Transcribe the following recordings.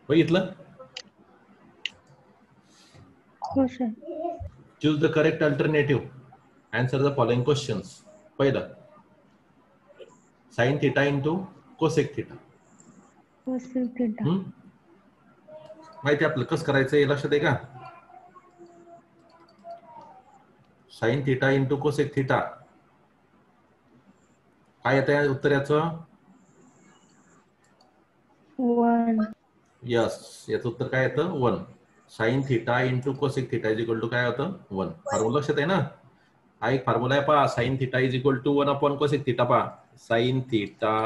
बघितलं. हो sir. Choose the correct alternative. Answer the following questions. पहिलं, sine theta into cosec theta. Cosec theta. माहिती आपलं कसं करायचं हे लक्षात आहे का? Sine theta into cosec theta काय येतं उत्तर याचं? 1. यस, याचं उत्तर काय येतं? 1. Sine theta into cosec theta is equal to काय होतं? 1. फॉर्म्युला लक्षात आहे ना? हा एक फॉर्म्युला आहे पहा. Sine theta is equal to 1 upon cosec theta. पहा, sine theta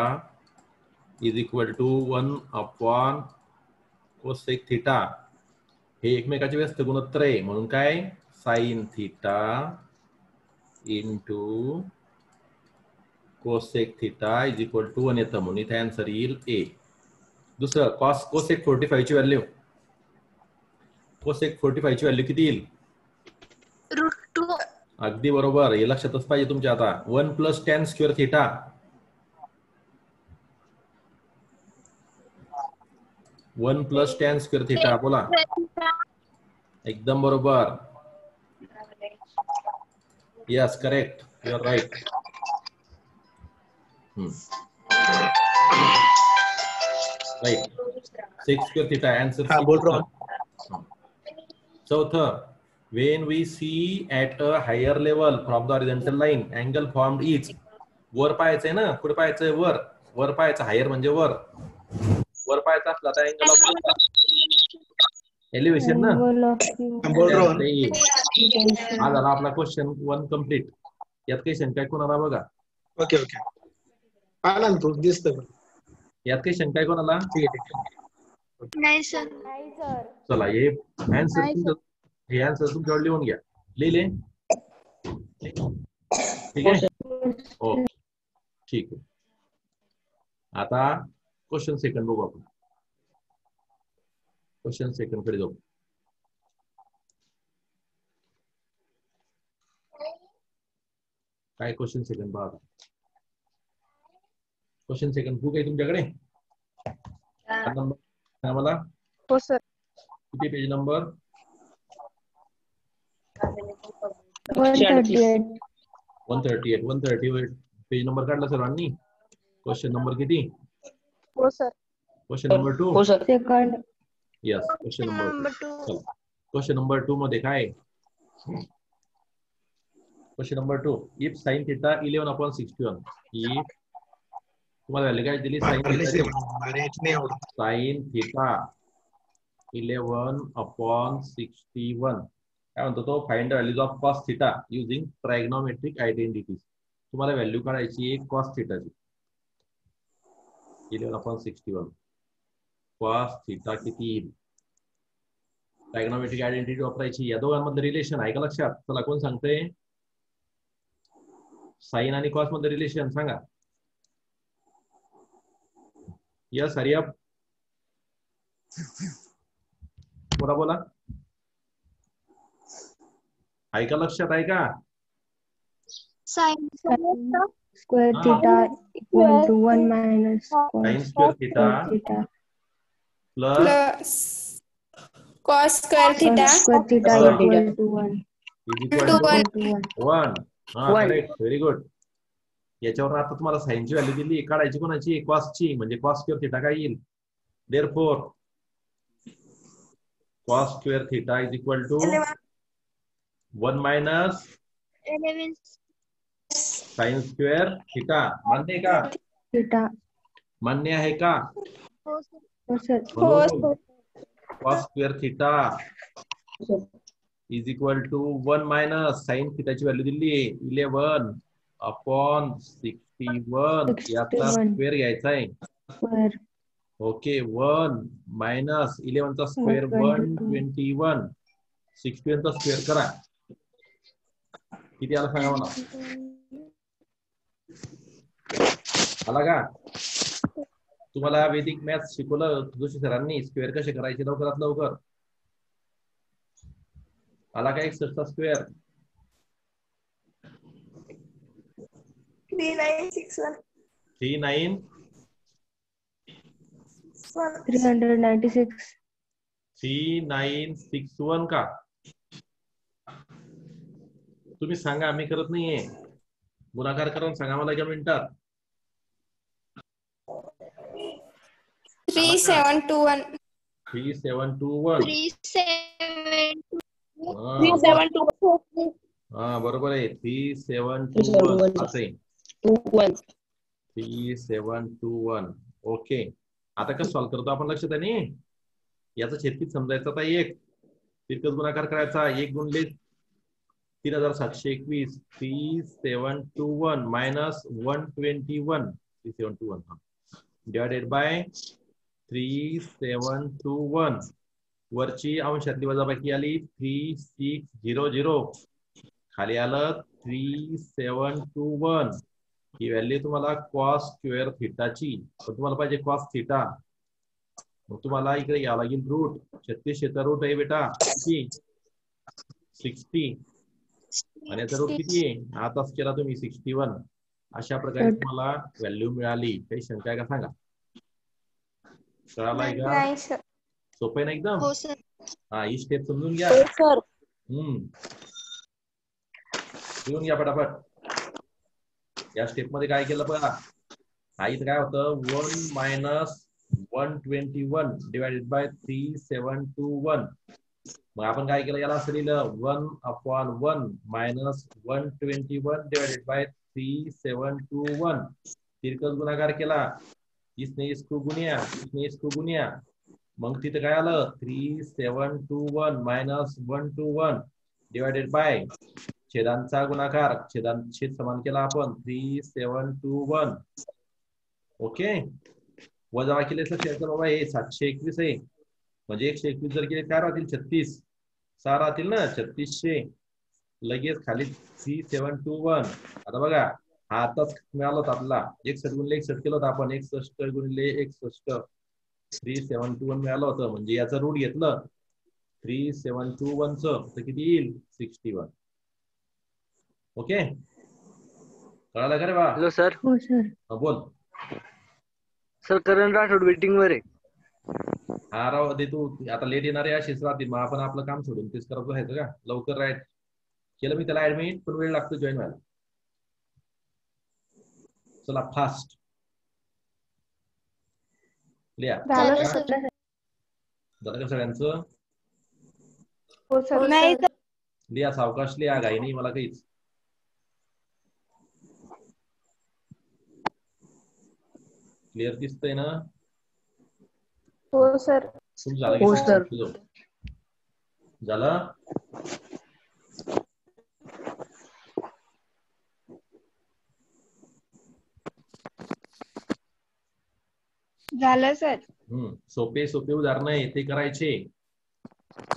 is equal to 1 upon cosec theta. हे एकमेकाचे व्यस्त गुणोत्तर आहे म्हणून काय? Sine theta into cosec theta is equal to 1 येतं म्हणून इथे आन्सर येईल ए. दुसरं, कोसेक 45 ची व्हॅल्यू. कोसेक 45 ची व्हॅल्यू किती येईल? √2. अगदी बरोबर. हे लक्षातच पाहिजे तुमच्या. आता 1 plus tan square theta. 1 plus tan square theta. बोला. एकदम बरोबर. Yes, correct. You are right. Right. 6 square theta answer. बोल रहा हूं. चौथं, when we see at a higher level from the horizontal line angle formed is. वर पाहायचंय ना, पुढे पाहायचंय वर. वर पाहायचं, हायर म्हणजे वर. वर पाहायचं असला तर अँगल ऑफ एलिव्हेशन ना. बोल रहा हूं. हा झाला आपला क्वेश्चन 1 कम्प्लीट. यात काही शंका आहे कोणाला? बघा. Okay okay. आला ना तू, दिसतं. यात काही शंका आहे कोणाला? ठीक आहे. नाही सर. चला, हे आन्सर तुमच्यावर लिहून घ्या. लिहिले? ठीक आहे. ओके, ठीक आहे. आता क्वेश्चन सेकंड बघू आपण. क्वेश्चन सेकंड कडे जाऊ. काय क्वेश्चन सेकंड बघा. क्वेश्चन सेकंड बुक आहे तुमच्याकडे? नंबर मला. हो सर. किती पेज नंबर? 138. 138 पेज नंबर काढला सर्वांनी. क्वेश्चन नंबर किती? हो सर. Question number 2. हो sir. Second. Yes, question number 2. Question number 2 मध्ये काय? Question number 2, if sine theta 11 upon 61. If तुम्हाला व्हॅल्यू काय दिली? Sine theta 11 upon 61. काय म्हणतो तो? Find the values of cos theta using trigonometric identities. तुम्हाला व्हॅल्यू काढायची आहे कॉस थिटाची. 11 अपॉन 61. कॉस थिटा किती येईल? ट्रायग्नोमेट्रिक आयडेंटिटी वापरायची. या दोघांमधलं रिलेशन आहे का लक्षात? चला, कोण सांगतंय? साइन आणि कॉस मध्ये रिलेशन सांगा. Yes, hurry up. बोला बोला. आहे का लक्षात? आहे का? Sine square theta equal to 1 minus sine square theta plus cos square theta equal to 1. Is equal to 1. हा, करेक्ट. Very good. याच्यावर आता तुम्हाला साइनची व्हॅल्यू दिली, काढायची कोणाची? कॉसची. म्हणजे कॉस स्क्वेअर थिटा काय येईल? Therefore cos square theta is equal to 1 minus 11 sine square theta. मान्य आहे का? थिटा. मान्य आहे का? हो सर. हो sir. Cos square theta is equal to 1 minus sine थिटाची व्हॅल्यू दिली आहे 11 अपॉन 61. याचा स्क्वेअर घ्यायचा आहे. ओके. 1 मायनस 11 चा स्क्वेअर 121. 61 चा स्क्वेअर करा. किती आला सांगा मला? आला का? तुम्हाला वैदिक मॅथ्स शिकवलं जोशी सरांनी. स्क्वेअर कसे करायचे लवकरात लवकर. आला का? 61 चा स्क्वेअर 3961. 3961. 396. 3961 का? तुम्ही सांगा, मी करत नाहीये. गुणाकार करून सांगा मला एका मिनिटात. 3721. 3721. 3721. हा बरोबर आहे. 3721 असं आहे. 3721. ओके. आता कसं सॉल्व्ह करतो आपण, लक्षात आहे नी? याचा छेदकीत समजायचा आता 1. तितकंच गुणाकार करायचा. 1 गुणले 3721. 3721 मायनस 121. 3721 divided by 3721. वरची अंशातली वजाबाकी आली 3600. खाली आलं 3721. ही व्हॅल्यू तुम्हाला कॉस स्क्वेअर थिटाची. तुम्हाला पाहिजे कॉस थिटा. मग तुम्हाला इकडे यावं लागेल रूट. 3600 रूट आहे बेटा किती? 60. आणि याचा रूट किती आहे? आताच केला तुम्ही 61. अशा प्रकारे तुम्हाला व्हॅल्यू मिळाली. काही शंका आहे का सांगा? कळालाय का? नाही सर. सोपं आहे ना एकदम? हो सर. हा, ही स्टेप समजून घ्या. लिहून घ्या पटापट. या स्टेप मध्ये काय केलं बघा. हा इथं काय होतं, 1 मायनस 121 डिवायडेड बाय 3721. मग आपण काय केलं, याला असं लिहिलं 1/1 मायनस 121 डिवायडेड बाय 3721. तिरकस गुणाकार केला. इसने इसको गुणिया, इसने इसको गुणिया. मग तिथे काय आलं, 3721 मायनस 121 डिवायडेड बाय छेदांचा गुणाकार. छेद समान केला आपण 3721. ओके. वजाबाकीला लक्षात बाबा हे 721 आहे. म्हणजे 121 जर केले काय राहतील, 36. 6 राहतील ना, 3600. लगेच खाली 3721. आता बघा, हा आताच मिळाला होता आपला. 61 गुणिले 61 केलं होतं आपण. 61 गुणिले 61 3721 मिळालं होतं. म्हणजे याचं रूट घेतलं 3721चं तर किती येईल, 61. ओके. कळालं का रे बा? Hello sir. हो सर. बोल. सर करण राठोड वेटिंग वर आहे. हा राव दे तू. आता लेट येणारे अशीच राहतील. मग आपण आपलं काम सोडून तेच करत राहायचं का? लवकर राईट केलं मी त्याला ऍडमिट, पण वेळ लागतो जॉईन व्हायला. चला फास्ट लिहा. झालं का? सर. झालं का सगळ्यांचं? हो सर. नाही सर. लिहा सावकाश लिहा, घाई नाही मला काहीच. क्लिअर दिसतंय ना? हो सर. खूप झालं हो की सर. झालं? झालं सर. सोपे सोपे उदाहरण आहे ते करायचे.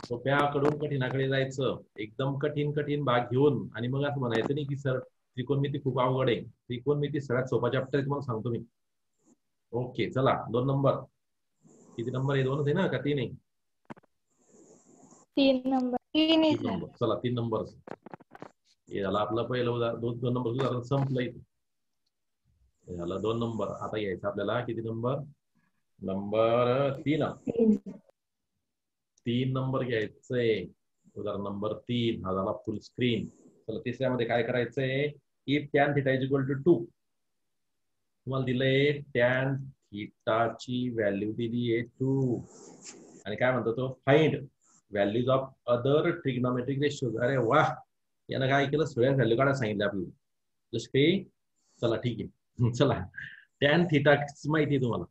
सोप्याकडून कठीणाकडे जायचं. एकदम कठीण कठीण भाग घेऊन आणि मग असं म्हणायचं नाही की सर त्रिकोणमिती खूप अवघड आहे. त्रिकोणमिती सगळ्यात सोपा चॅप्टर आहे तुम्हाला सांगतो मी. ओके चला 2 नंबर. किती नंबर आहे? 2च आहे ना का 3 आहे? 3 नंबर. 3 आहे 3 सर. नंबर. चला 3 नंबर. हे झालं आपलं पहिलं उदाहरण. 2 नंबर उदाहरण संपलं इथे. हे झालं 2 नंबर. आता यायचं आपल्याला किती नंबर? नंबर 3. 3 नंबर घ्यायचंय. उदाहरण नंबर 3 हा झाला फुल स्क्रीन. चला तिसऱ्यामध्ये काय करायचंय, if tan theta is equal to 2. तुम्हाला दिलंय टॅन थिटाची व्हॅल्यू दिली आहे 2 आणि काय म्हणतो तो, find values of other trigonometric ratios. अरे वा, यानं काय केलं, सगळ्या व्हॅल्यू काढायला सांगितलं आपल्याला. जसं काही चला ठीक आहे. चला टॅन थिटा माहिती आहे तुम्हाला.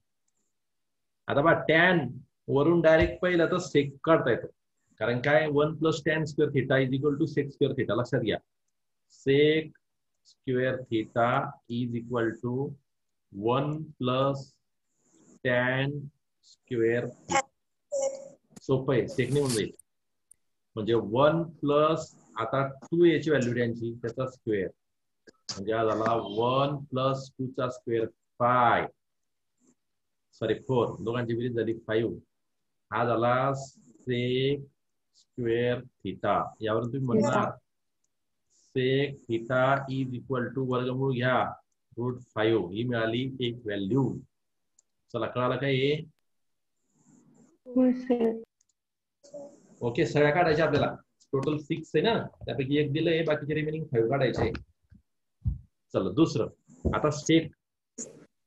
आता बघा टॅन वरून डायरेक्ट पहिलं तर सेक काढता येतं. कारण काय, 1 + tan square theta is equal to sec square theta. लक्षात घ्या, sec square theta is equal to 1 + tan square theta. सोपं आहे, सेकने होऊन जाईल. म्हणजे 1 प्लस आता 2 याची व्हॅल्यू टॅनची, त्याचा स्क्वेअर म्हणजे हा झाला 1 + 2 चा स्क्वेअर 5. सॉरी 4. दोघांची बेरीज झाली 5. हा झाला सेक स्क्वेअर थिटा. यावरून तुम्ही म्हणणार sec theta is equal to वर्गमूळ घ्या √5. ही मिळाली एक व्हॅल्यू. चला कळालं काय? हो सर. ओके, सगळ्या काढायच्या आपल्याला. टोटल 6 आहे ना, त्यापैकी एक दिलंय, बाकीचे रिमेनिंग 5 काढायचे. चला दुसरं. आता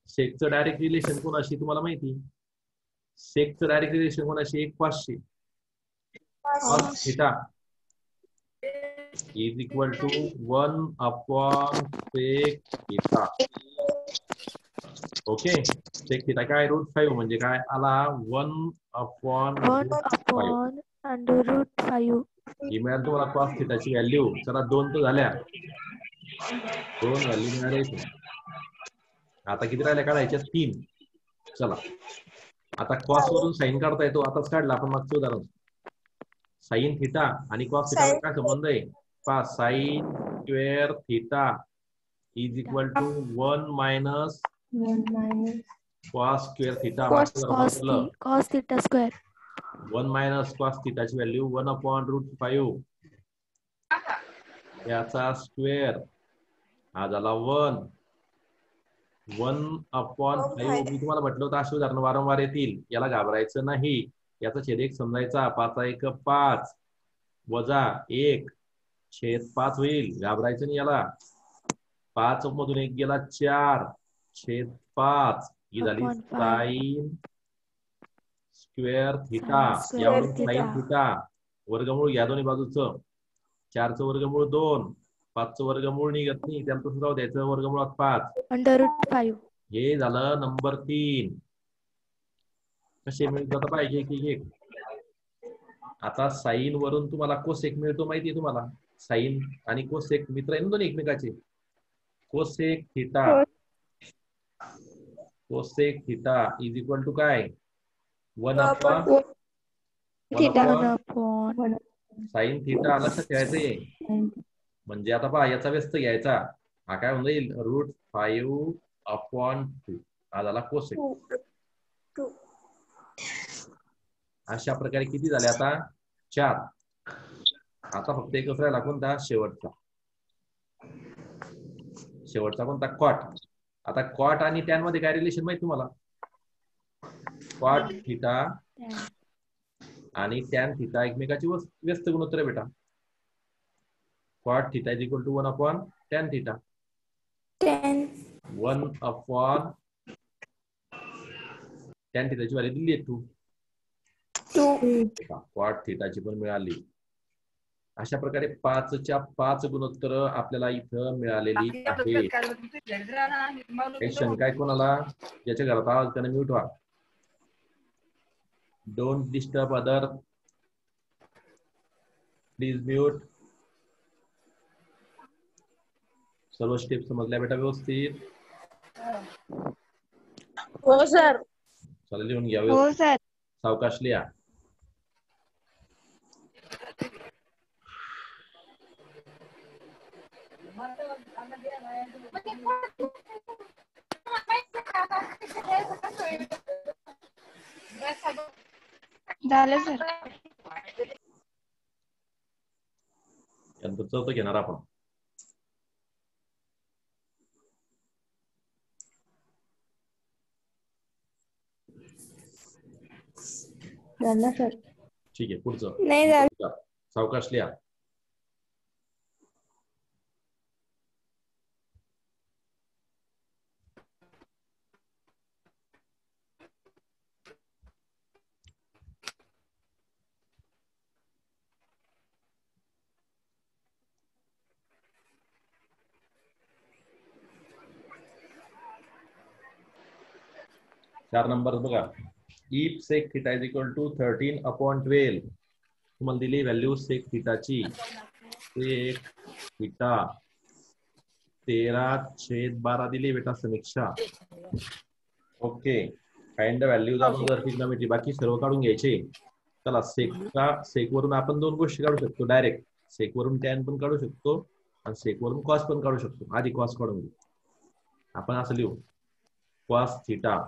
सेकचं डायरेक्ट रिलेशन कोणाशी तुम्हाला माहिती? सेकचं डायरेक्ट रिलेशन कोणाशी? 1 500 cos theta is equal to 1 upon sec theta. Okay, sec theta काय? √5 म्हणजे काय आला? 1 upon √5. √5. ही मिळाली तुम्हाला cos थिटाची व्हॅल्यू. चला 2 तर झाल्या, 2 व्हॅल्यू मिळाल्या. आता किती राहिल्या काढायच्या? 3. चला आता कॉस वरून साइन काढता येतो. आताच काढला आपण मागचं उदाहरण. साइन थिटा आणि कॉस थिटा काय संबंध आहे? पहा, sine square theta is equal to 1 minus 1 minus cos square theta. cos theta square. 1 minus cos थिटाची व्हॅल्यू 1 अपॉन √5 याचा स्क्वेअर हा झाला 1 अपॉन 5. मी तुम्हाला म्हटलं होतं अशी उदाहरण वारंवार येतील, याला घाबरायचं नाही. याचा छेद 1 समजायचा. 5 1 5 वजा 1 छेद 5 होईल. घाबरायचं नाही याला. 5 मधून 1 गेला 4 छेद 5. ही झाली साइन स्क्वेअर थिटा. यावरून साइन थिटा वर्गमूळ या दोन्ही बाजूचं. 4चं वर्गमूळ 2, 5चं वर्गमूळ निघत नाही, त्याला तसं जाऊ द्यायचं. वर्गमुळात 5 √5. हे झालं नंबर 3. कसे मिळतात पाहिजे की एक. आता साइन वरून तुम्हाला कोसेक मिळतो माहितीये तुम्हाला? साइन आणि कोसेक मित्र आहे ना दोन्ही एकमेकाचे. Cosec theta is equal to काय? 1 अपॉन साइन थिटा. लक्षात ठेवायचंय. म्हणजे आता पहा, याचा व्यस्त घ्यायचा. हा काय होऊन जाईल? √5 अपॉन 2. हा झाला कोसेक. अशा प्रकारे किती झाले आता? 4. आता फक्त एकच राहिला कोणता? शेवटचा कोणता? कॉट. आता कॉट आणि टॅन मध्ये काय रिलेशन माहिती तुम्हाला? कॉट थिटा आणि टॅन थिटा एकमेकाची व्यस्त गुणोत्तर आहे बेटा. Cot theta is equal to 1 upon tan theta. 1 upon tan थिटाची व्हॅल्यू दिली आहे 2. कॉट थिटाची पण मिळाली. अशा प्रकारे 5च्या 5 गुणोत्तर आपल्याला इथं मिळालेली आहे. काही शंका आहे कोणाला? ज्याच्या घरात आवाज त्याने म्यूट व्हा. Don't disturb other. Please mute. सर्व स्टेप समजल्या बेटा व्यवस्थित? हो सर. चला लिहून घ्या. हो सर. सावकाश लिहा. झालं सर. त्यानंतर चौथं घेणार आपण. झालं सर. ठीक आहे, पुढचं. नाही झालं. सावकाश लिहा. चार नंबर बघा. If sec theta is equal to 13 upon 12. तुम्हाला दिली व्हॅल्यू सेक थिटाची. सेक थिटा 13/12 दिली बेटा Samiksha. Okay, find the values of the trigonometry. बाकी सर्व काढून घ्यायचे. चला, सेक वरून आपण 2 गोष्टी काढू शकतो डायरेक्ट. सेक वरून टॅन पण काढू शकतो आणि सेक वरून कॉस पण काढू शकतो. आधी कॉस काढून घेऊ आपण. असं लिहू, कॉस थिटा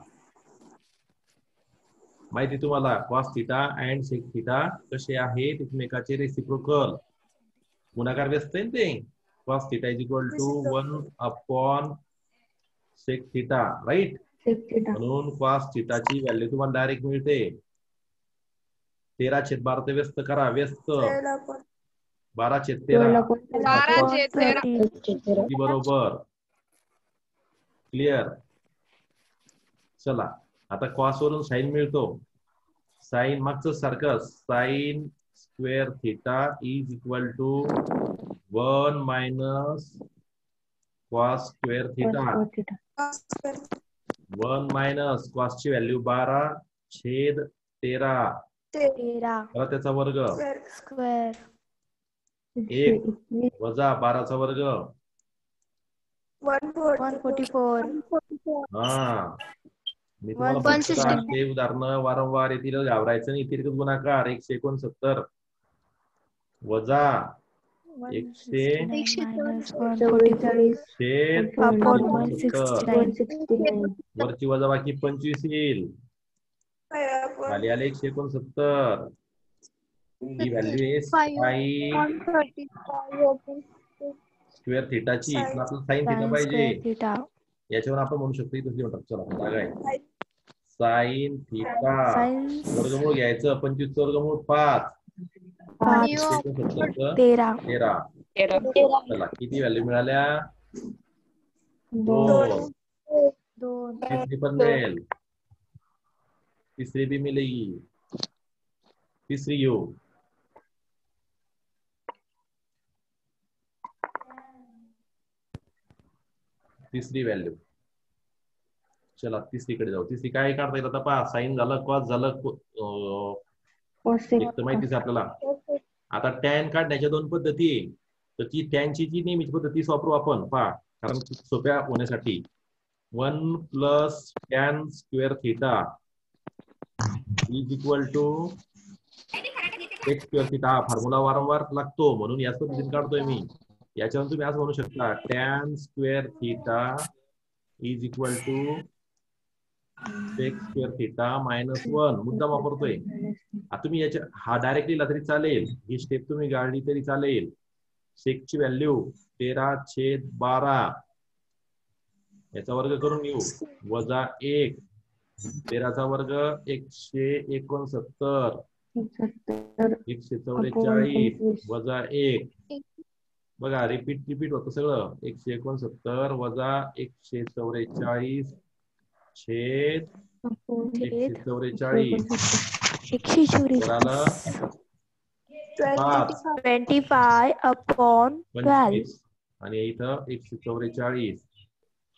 माहिती तुम्हाला. Cos theta and sec theta कसे आहेत? एकमेकाचे रेसिप्रोकल. गुणाकार व्यस्त आहे ते. Cos theta is equal to 1 upon sec theta, right? म्हणून कॉस थिटाची व्हॅल्यू तुम्हाला डायरेक्ट मिळते. 13/12 व्यस्त करा. व्यस्त 12/13 किती बरोबर? क्लिअर. चला आता कॉस वरून साइन मिळतो. साइन मागचं सारखं sine square theta is equal to 1 minus cos square theta. 1 minus cos ची व्हॅल्यू 12/13 13 त्याचा वर्ग स्क्वेअर 1 वजा 12चा वर्ग 144 हा. मी तुम्हाला ते उदाहरण वारंवार येतील, घाबरायचं नाही. तिरकस गुणाकार 169 वजा 100 वरची वजा बाकी 25 येईल. खाली आले 169. ही व्हॅल्यू आहे साइन स्क्वेअर थिटाची. आपल्याला साइन थिटा पाहिजे. याच्यावर आपण म्हणू शकतो इथे लिहून टाकू. चला जागा आहे. साइन थिटा वर्गमूळ घ्यायचं. 25 वर्गमूळ 5 13. चला किती व्हॅल्यू मिळाल्या? 2. तिसरी पण मिळेल. तिसरी भी मिलेगी. तिसरी घेऊ. तिसरी व्हॅल्यू. चला तिसरीकडे जाऊ. तिसरी काय काढता येईल आता पहा. साइन झालं, कॉस झालं, माहितीच आपल्याला. आता टॅन काढण्याच्या 2 पद्धती आहे. तर ती टॅनची जी नेहमीची पद्धती वापरू आपण पहा, कारण सोप्या होण्यासाठी. 1 plus tan square theta is equal to x square theta. हा फॉर्म्युला वारंवार लागतो म्हणून याच पद्धतीने काढतोय मी. याच्यावर तुम्ही असं म्हणू शकता tan square theta is equal to secs square theta -1. मुद्दाम वापरतोय. आता तुम्ही याच्या हा डायरेक्ट लिहिला तरी चालेल. ही स्टेप तुम्ही गाळली तरी चालेल. सेक्सची व्हॅल्यू 13/12 याचा वर्ग करून घेऊ. वजा 1 13चा वर्ग 169 144 वजा 1. बघा रिपीट होतं सगळं. 169 वजा 144 छेद 144 25 आणि इथं 144.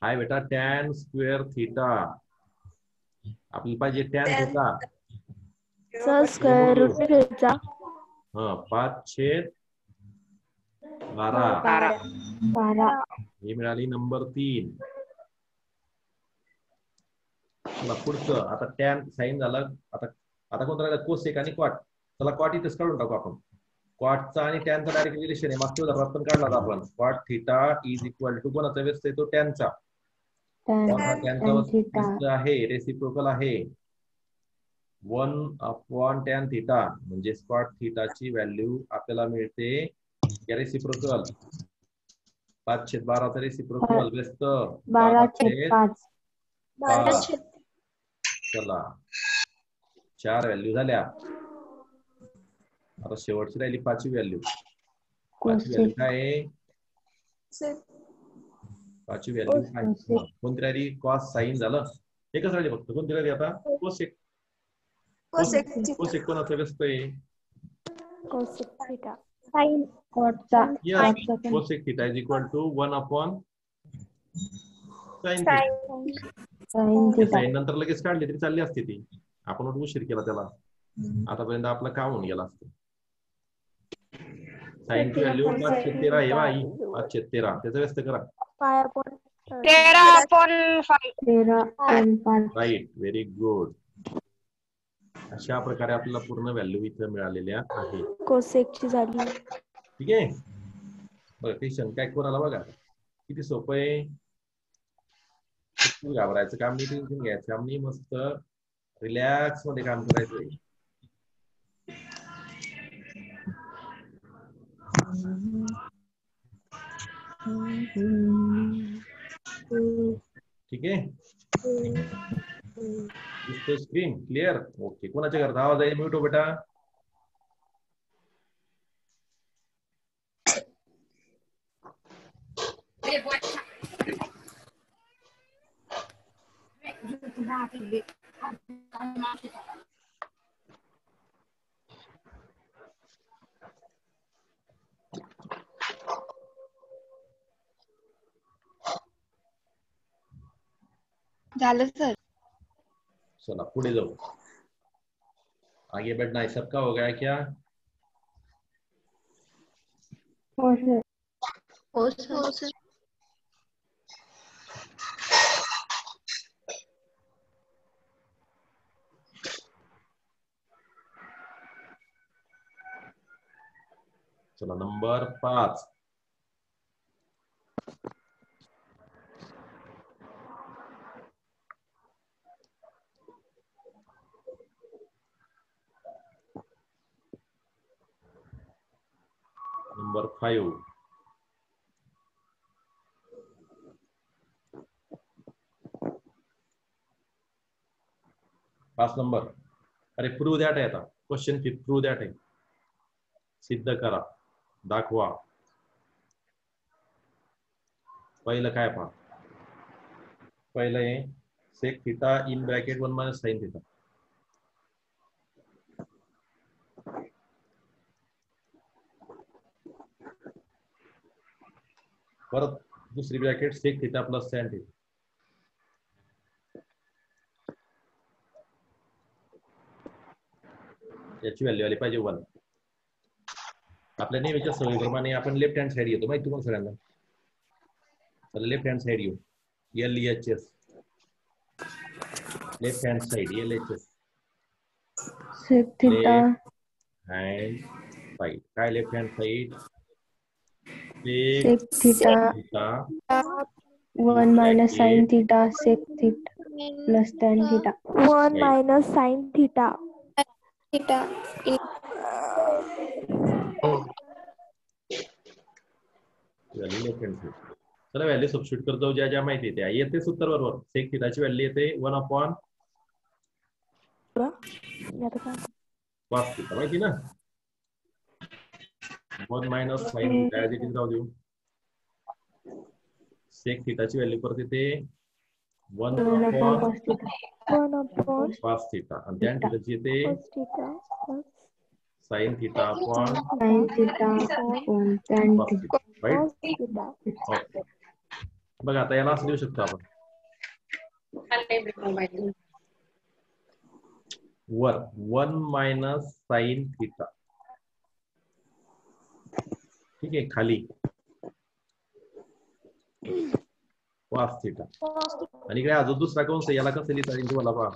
हाय बेटा टॅन स्क्वेअर थिटा. आपल्याला पाहिजे टॅन थिटा. स्क्वेअर रूट घ्यायचा. 5/12 ही मिळाली नंबर 3. पुढचं आता टॅन साइन झालं. आता कोणतं राहिलं? कोसेक आणि क्वाट. चला क्वाट इथेच काढून टाकू आपण. क्वाटचा आणि टॅनचा डायरेक्ट रिलेशन आहे. मागच्या उदाहरणात पण काढला होता आपण. क्वाट थिटा इज इक्वल टू कोणाचा व्यस्त आहे? तो टॅनचा. टॅनचा व्यस्त आहे, रेसिप्रोकल आहे. 1/tan थिटा म्हणजे क्वाट थिटाची व्हॅल्यू आपल्याला मिळते रेसिप्रोकल. 5/12 रेसिप्रोकल व्यस्त 12/5. चला 4 व्हॅल्यू झाल्या. आता शेवटची राहिली 5वी व्हॅल्यू. 5वी व्हॅल्यू काय आहे? 5वी व्हॅल्यू काय? कोणती राहिली? कॉस साइन झालं. एकच राहिली फक्त. कोणती राहिली आता? कोसेक. कोसेक कोणाचा व्यस्त आहे? Cosec theta. Cosec theta is equal to 1/sin theta. नंतर लगेच काढली तरी चालली असते ती. आपण उशीर केला त्याला. आतापर्यंत आपलं काम होऊन गेला असतं. साइनची व्हॅल्यू 5/13 आहे बाई. 5/13 त्याचा व्यस्त करा. 13/5. राईट. Very good. अशा प्रकारे आपल्याला पूर्ण व्हॅल्यू इथं मिळालेल्या आहे. कोसेकची झाली. ठीक आहे. बघा काही शंका आहे कोणाला? बघा किती सोपं आहे. घाबरायचं काम नाही, टेन्शन घ्यायचं काम नाही. मस्त रिलॅक्स मध्ये काम करायचंय. ठीक आहे. Screen clear. ओके. कोणाच्या घरात आवाज आहे? म्यूट हो बेटा. झालं सर. चला पुढे जाऊ. आगे बढ़ना है. सबका हो गया क्या? हो सर. हो सर. चला नंबर 5. नंबर 5. पाच नंबर. अरे प्रूव्ह दॅट आहे आता. क्वेश्चन की प्रूव्ह दॅट आहे. सिद्ध करा, दाखवा. पहिलं काय पहा. पहिलं आहे sec theta in bracket 1 minus sine theta. परत दुसरी bracket sec theta plus tan theta. याची व्हॅल्यू आली पाहिजे 1. आपल्या नेहमीच्या सवयीप्रमाणे आपण लेफ्ट हँड साइड घेतो. माहिती तुम्हाला सगळ्यांना. तर लेफ्ट हँड साइड घेऊ. LHS left hand side LHS sec theta hand side. काय left hand side? Sec theta theta 1 minus sine theta sec theta plus tan theta. 1 minus sine theta. Left hand side. चला value substitute करत जाऊ. ज्या ज्या माहिती त्या येते सूत्र बरोबर. सेक थिटाची व्हॅल्यू येते 1 अपॉन कॉस थिटा. माहिती ना. 1 minus sine theta as it is राहू देऊ. सेक थिटाची व्हॅल्यू परत येते 1 upon cos theta. 1 upon cos theta. आणि टॅन थिटाची येते cos theta plus sine theta upon sine theta upon tan cos theta. Theta. Right. cos theta. Okay. बघा आता याला असं लिहू शकतो आपण. वर 1 मायनस साइन थिटा. ठीक आहे. खाली कॉस थिटा. आणि इकडे अजून दुसरा कंस आहे. याला कसं लिहिता येईल तुम्हाला पहा.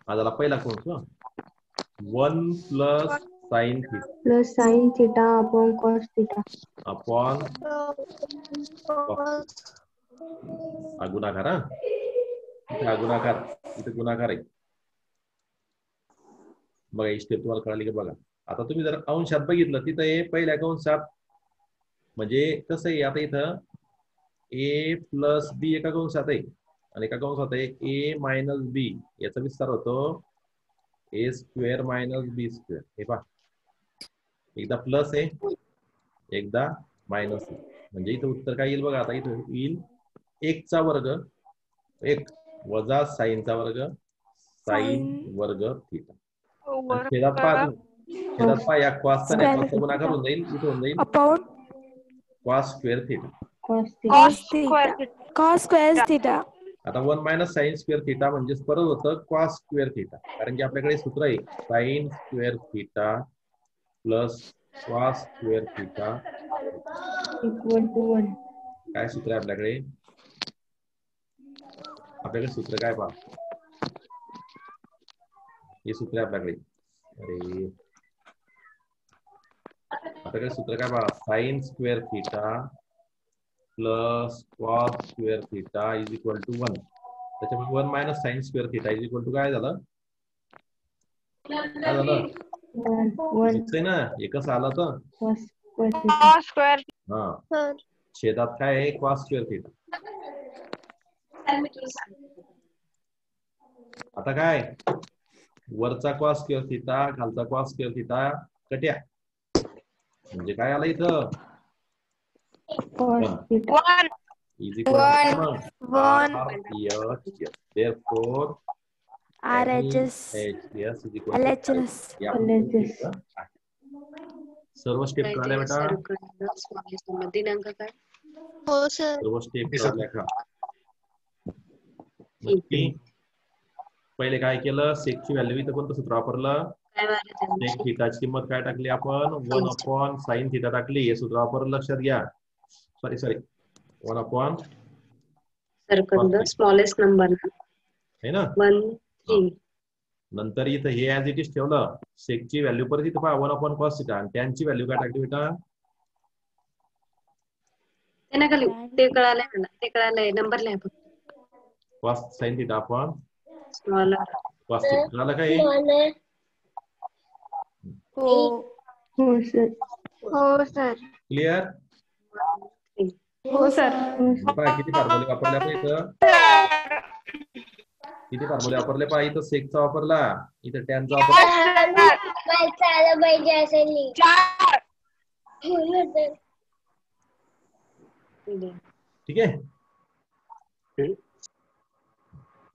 हा झाला पहिला कंस. 1 plus sine theta plus sine theta upon cos theta. Upon गुणाकार. इथे गुणाकार, इथे गुणाकार आहे. बघा ही स्टेप तुम्हाला कळाली का? बघा आता तुम्ही जर अंशात बघितलं तिथं हे पहिल्या कंसात म्हणजे कसं आहे. आता इथं A प्लस बी एका कंसात आहे आणि एका कंसात आहे A मायनस बी. याचा विस्तार होतो A square minus B square. हे पहा एकदा प्लस आहे एकदा मायनस आहे. म्हणजे इथं उत्तर काय येईल बघा. आता इथं येईल 1 चा वर्ग 1 वजा साइनचा वर्ग साइन वर्ग थिटा. छेदात पहा या कॉसचा नाही कॉसचा गुणाकार होऊन जाईल. इथं होऊन जाईल upon cos square theta. Cos theta. cos theta. cos square theta. आता 1 मायनस साइन स्क्वेअर थिटा म्हणजे परत होतं कॉस स्क्वेअर थिटा. कारण की आपल्याकडे सूत्र आहे sine square theta plus cos square theta equal to 1. काय सूत्र आहे आपल्याकडे? आपल्याकडे सूत्र काय पहा. हे सूत्र आहे आपल्याकडे. अरे आपल्याकडे सूत्र काय पहा. Sine square theta plus cos square theta is equal to 1. त्याच्यामुळे 1 minus sine square theta is equal to काय झालं? काय झालं? 1 ना हे कसं आलं तर कॉस स्क्वेअर थिटा. हा छेदात काय आहे कॉस स्क्वेअर थिटा. आता काय वरचा कॉस स्क्वेअर थिटा खालचा कॉस स्क्वेअर थिटा कट्या. म्हणजे काय आलं इथं cos theta. is equal to 1 RHS. Therefore, RHS LHS is equal to LHS. या आपण LHS. घेतलं आहे. सर्व स्टेप कळाल्या बेटा? दिनांक काय? हो सर. सर्व स्टेप Yes, sir. कळाल्या का? नक्की. पहिले काय केलं, सेकची व्हॅल्यू इथं कोणतं सूत्र वापरलं? काय वाजले सेक थिटाची किंमत काय टाकली आपण? 1/sin थिटा टाकली. हे सूत्र वापरलं, लक्षात घ्या. सॉरी 1/, सर्कल स्मॉलेस्ट नंबर है ना? 1 3. नंतर इथं हे ऍज इट इज ठेवलं. सेकची व्हॅल्यू परत इथं पहा 1/cos थिटा आणि त्यांची व्हॅल्यू काय टाकली बेटा? ते नका लिहू. ते कळालंय मला. ते कळालंय. नंबर लिहा फक्त. cos sin थिटा आपण स्मॉल cos थिटा कळालं काय? हो हो सर. हो सर. क्लिअर? हो सर. पहा किती फॉर्म्युले वापरले आपण इथं. किती फॉर्म्युले वापरले पहा. इथं सेकचा वापरला, इथं टॅनचा वापरला. ठीक आहे.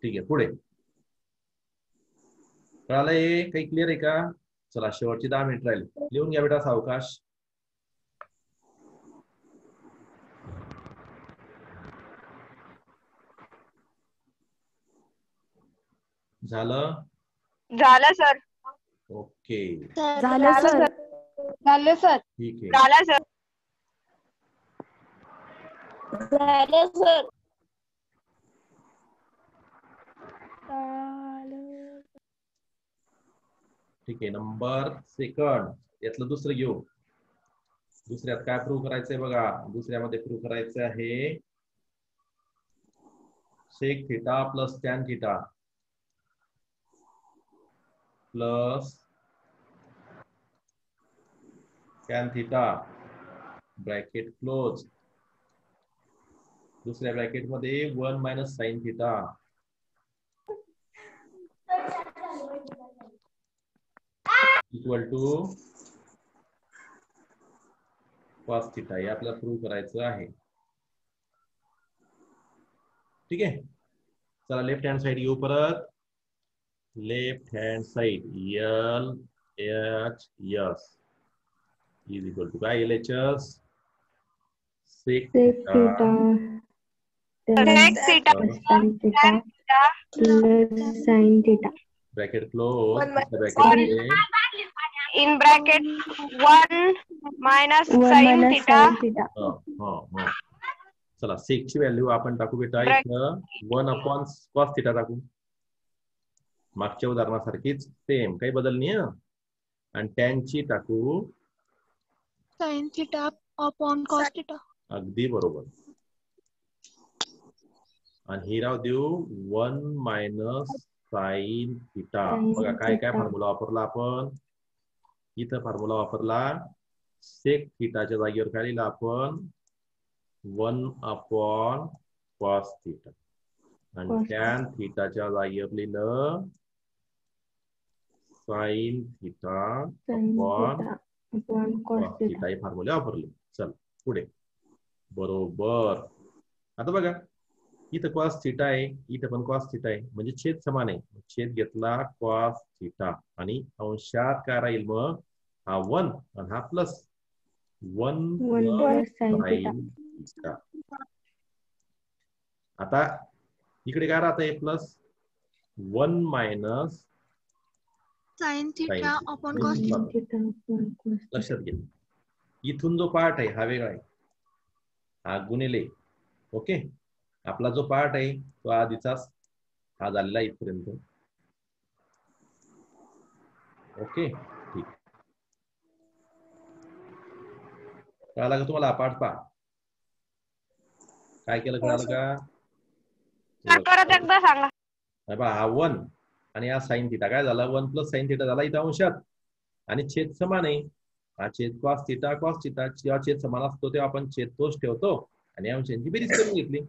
ठीक आहे, पुढे कळालंय? काही क्लिअर आहे का? चला शेवटची 10 मिनिट राहील. लिहून घ्या बेटा सावकाश. झालं? झालं सर. ओके, झालं सर. झालं सर. ठीक आहे. झालं सर. झालं सर. ठीक आहे. नंबर सेकंड यातलं दुसरं घेऊ. दुसऱ्यात काय प्रूव्ह करायचंय बघा. दुसऱ्यामध्ये प्रूव्ह करायचं आहे sec theta plus tan theta plus tan theta bracket close. दुसऱ्या ब्रॅकेट मध्ये 1 - sin theta equal to cos theta. हे आपल्याला प्रूव्ह करायचं आहे. ठीक आहे. चला लेफ्ट हँड साइड येऊ परत. Left hand side LHS is equal to काय? LHS sec Sec theta theta Sec theta. plus sin theta bracket close. One bracket मध्ये In bracket 1 minus 1 sin minus theta. sin theta. चला सेकची value आपण टाकू बेटा. इथं 1/cos theta टाकू. मागच्या उदाहरणासारखीच same, काही बदल नाही. आणि टॅनची टाकू sin theta upon cos theta. अगदी बरोबर. आणि ही राव देऊ 1 - sin थिटा. बघा काय काय फॉर्म्युला वापरला आपण. इथं फॉर्म्युला वापरला सेक थिटाच्या जागेवर काय लिहिलं आपण? 1/cos theta. आणि टॅन थिटाच्या जागेवर लिहिलं sin theta sin upon theta upon cos cos theta. Theta हे फॉर्म्युले वापरले. चल पुढे. बरोबर. आता बघा इथं cos थिटा आहे, इथं पण cos थिटा आहे, म्हणजे छेद समान आहे. छेद घेतला cos थिटा आणि अंशात काय राहील मग? हा 1 आणि हा plus 1 plus sin theta. Theta. आता इकडे काय राहत आहे? Plus 1 - sin theta upon cos Sin theta. theta upon cos theta. लक्षात घ्या. इथून जो पार्ट आहे हा वेगळा आहे, हा गुणिले. ओके, आपला जो पार्ट आहे तो आधीचाच हा झालेला इथपर्यंत. ओके, ठीक. कळाला का तुम्हाला? हा पार्ट पहा काय केलं. कळालं का? परत एकदा सांगा. हा 1 आणि हा sin थिटा काय झाला? 1 + sin थिटा झाला इथं अंशात. आणि छेद समान आहे. हा छेद cos थिटा जेव्हा छेद समान असतो तेव्हा आपण छेद तोच ठेवतो आणि अंशांची बेरीज करून घेतली.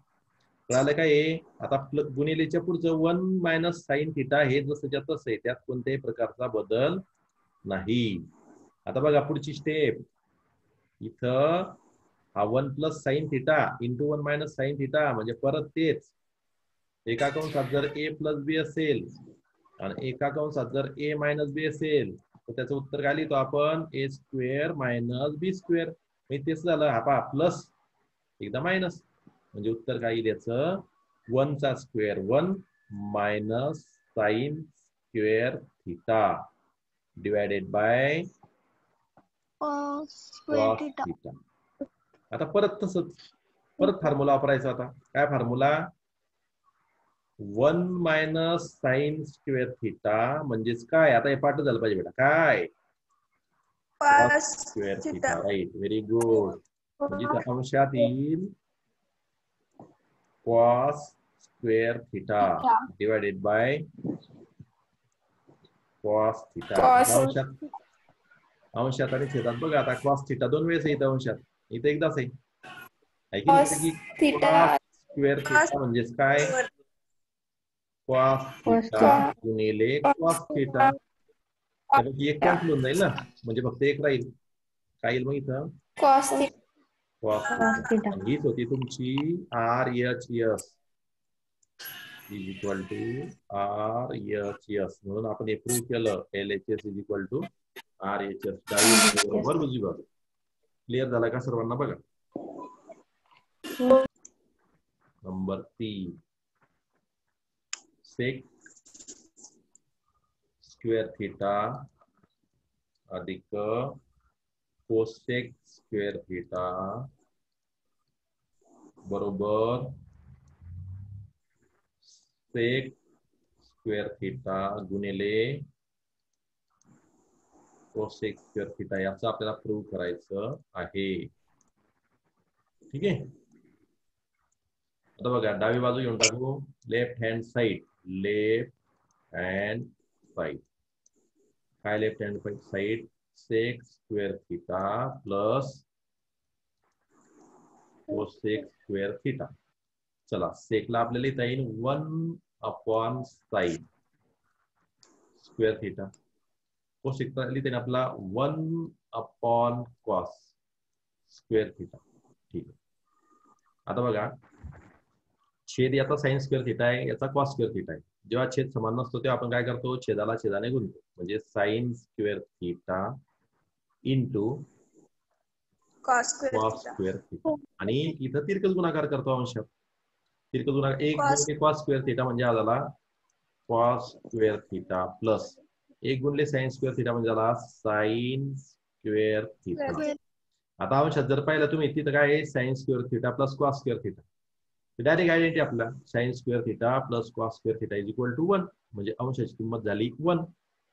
कळालं काय? आता गुणिलेच्या पुढचं 1 - sin थिटा हे जसंच्या तसं आहे, त्यात कोणत्याही प्रकारचा बदल नाही. आता बघा पुढची स्टेप. इथं हा 1 plus sine theta into 1 minus sine theta म्हणजे परत तेच. एका कंसात जर ए प्लस बी असेल आणि एका कंसात जर ए मायनस बी असेल तर त्याचं उत्तर काय लिहितो आपण ए स्क्वेअर मायनस बी स्क्वेअर. म्हणजे तेच झालं. हा पहा प्लस एकदा मायनस म्हणजे उत्तर काय येईल याचं 1 चा square 1 minus sine square theta divided by cos theta. आता परत तसंच परत फॉर्म्युला वापरायचा. आता काय formula 1 minus sine square theta म्हणजेच काय. आता हे पाठ झालं पाहिजे बेटा. काय cos square theta. Right very good. म्हणजे अंशात येईल cos square theta divided by cos theta. अंशात आणि छेदात बघा आता कॉस थिटा 2 वेळेस येतं अंशात. इथे एकदाच आहे. कॉस स्क्वेअर थिटा म्हणजेच काय कॉस थिटा गुणिले कॉस थिटा. एक कॅन्सल होऊन जाईल ना म्हणजे फक्त एक राहील. काय येईल मग इथं कॉस थिटा. हीच होती तुमची RHS is equal to RHS. म्हणून आपण हे प्रूव्ह केलं LHS is equal to RHS. बरोबर उजवी बाजू. क्लिअर झाला का सर्वांना. बघा नंबर 3 सेक स्क्वेअर थिटा अधिक कोसेक स्क्वेअर थिटा बरोबर सेक स्क्वेअर थिटा गुणिले कोसेक स्क्वेअर थिटा याचं आपल्याला प्रूव्ह करायचं आहे. ठीक आहे. आता बघा डावी बाजू घेऊन टाकू. लेफ्ट हँड साइड काय left hand side sec square theta plus cosec square theta. चला सेकला आपल्याला इथं येईल 1 अपॉन साइन स्क्वेअर थिटा. कोसेकचा लिहिते आपला 1 अपॉन कॉस स्क्वेअर थिटा. ठीक आहे. आता बघा छेद याचा साइन स्क्वेअर थिटा आहे याचा कॉस स्क्वेअर थिटा आहे. जेव्हा छेद समान नसतो तेव्हा आपण काय करतो छेदाला छेदाने गुणतो. म्हणजे sign square theta into cos square theta. आणि इथं तिरकस गुणाकार करतो अंशात. तिरकस गुणाकार 1 गुणिले कॉस स्क्वेअर थिटा म्हणजे हा झाला कॉस स्क्वेअर थिटा प्लस 1 गुणिले साइन स्क्वेअर थिटा म्हणजे झाला साइन स्क्वेअर थिटा. आता अंशात जर पाहिलं तुम्ही तिथं काय आहे sine square theta plus cos square theta. Direct identity आपला sine square theta plus cos square theta is equal to 1 म्हणजे अंशाची किंमत झाली 1.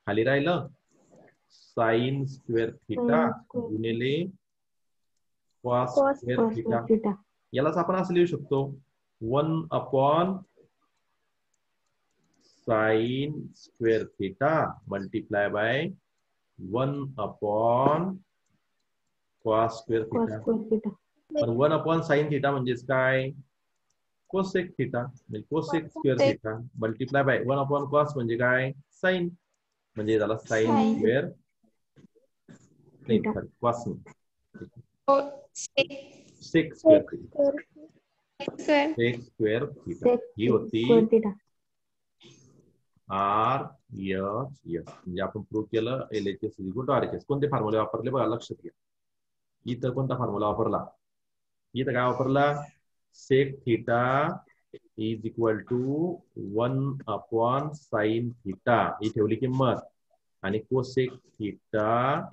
खाली राहिलं साइन स्क्वेअर थिटा गुणिले कॉस स्क्वेअर थिटा. यालाच आपण असं लिहू शकतो 1 upon sine square theta multiply by 1 upon cos square theta. पण 1 अपॉन साइन थिटा म्हणजेच काय कोसेक थिटा म्हणजे cosec square theta multiply by 1 upon cos म्हणजे काय साइन म्हणजे झाला sine square cos sec square theta. Sec square theta ही होती RHS. म्हणजे आपण प्रूव्ह केलं LHS is equal to RHS. कोणते फॉर्म्युले वापरले बघा लक्षात घ्या. इथं कोणता फॉर्म्युला वापरला. इथं काय वापरला sec theta is equal to 1 upon sine theta ही ठेवली किंमत आणि cosec theta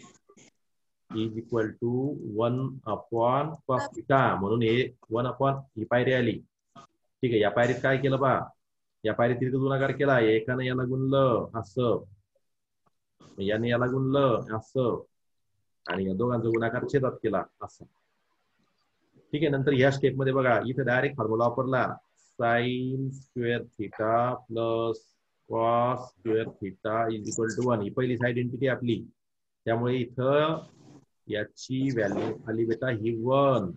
is equal to 1 upon cos theta म्हणून हे 1 अपॉन ही पायरी आली. ठीक आहे. या पायरीत काय केलं बा या पायरीत तिरकस गुणाकार केला. एकानं याला गुणलं असं याने याला गुणलं असं आणि या दोघांचा गुणाकार छेदात केला असं. ठीक आहे. नंतर ह्या स्टेप मध्ये बघा इथे डायरेक्ट फॉर्म्युला वापरला sine square theta plus cos square theta is equal to 1. ही पहिलीच आयडेंटिटी आपली. त्यामुळे इथं याची व्हॅल्यू आली बेटा ही 1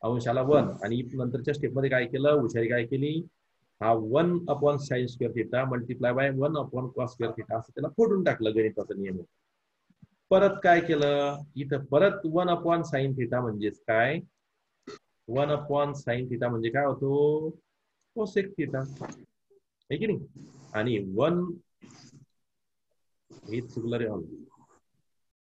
अंशाला 1 आणि नंतरच्या स्टेप मध्ये काय केलं हुशारी काय केली हा 1 upon sine square theta multiply by 1 upon cos square theta असं त्याला फोडून टाकलं गणिताचा नियम. परत काय केलं इथं परत 1 अपॉन साइन थिटा म्हणजेच काय 1 अपॉन साइन थिटा म्हणजे काय होतो कोसेक थिटा आहे की नाही. आणि 1 हे चुकलं रे.